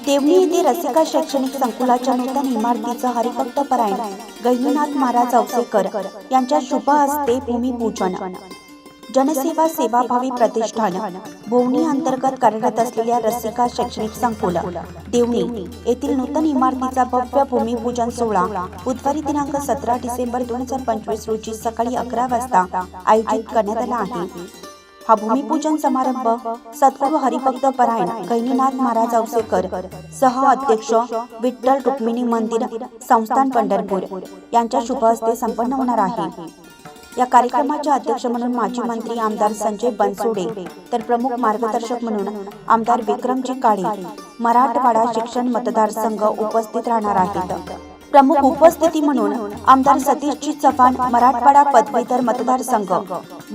देवणी येथे रसिका शैक्षणिक संकुलाच्या नूतन इमारतीचं हरिभक्त परायण गहिनीनाथ महाराज औसेकर यांच्या शुभ हस्ते भूमिपूजन। जनसेवा सेवाभावी प्रतिष्ठान भोवणी अंतर्गत कार्यरत असलेल्या रसिका शैक्षणिक संकुल देवणी येथील नूतन इमारतीचा भव्य भूमिपूजन सोहळा बुधवारी दिनांक 17 डिसेंबर 2025 रोजी सकाळी 11 वाजता आयोजित करण्यात आला आहे। हा भूमिपूजन समारंभ सद्गुरू हरिभक्त परायण गहिनीनाथ महाराज औसेकर सह अध्यक्ष विठ्ठल रुक्मिणी मंदिर संस्थान पंढरपूर यांच्या शुभ हस्ते संपन्न होणार आहे। या कार्यक्रमाचे अध्यक्ष म्हणून माजी मंत्री आमदार संजय बनसोडे तर प्रमुख मार्गदर्शक म्हणून आमदार विक्रमजी काळे मराठवाडा शिक्षण मतदारसंघ उपस्थित राहणार आहेत। प्रमुख उपस्थिती म्हणून आमदार सतीशजी चव्हाण मराठवाडा पदवीधर मतदारसंघ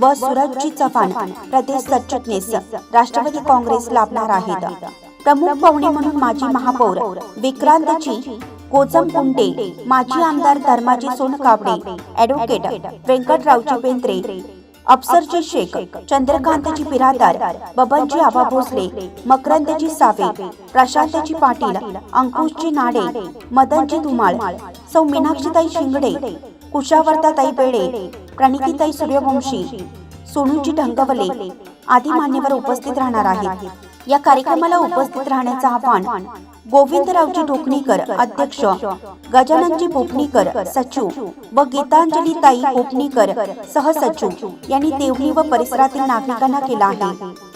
व सूरजजी चव्हाण प्रदेश सरचिटणीस राष्ट्रवादी काँग्रेस लाभणार आहेत। प्रमुख पाहुणे म्हणून माजी महापौर विक्रांतजी गोजमकुंटे, माजी आमदार धर्माजी सोनकावडे, ॲडव्होकेट व्यंकटरावजी बेंद्रे, अफसरजी शेख, चंद्रकांतजी बिरादार, बबनजी आबा भोसले, मकरंदजी सावे, प्रशांतजी पाटील, अंकुशजी नाडे, मदनजी धुमाळ, सौ मीनाक्षीताई शिंगडे, कुशावर्ताताई बेडे, प्रणितीताई सूर्यवंशी, सोनूजी ढंगवले आदी मान्यवर उपस्थित राहणार आहेत। या कार्यक्रमाला उपस्थित राहण्याचं आवाहन गोविंदरावजी ढोकणीकर अध्यक्ष, गजाननजी भोपणीकर सचिव व गीतांजलीताई भोपणीकर सहसचिव यांनी देवणी व परिसरातील नागरिकांना केला आहे।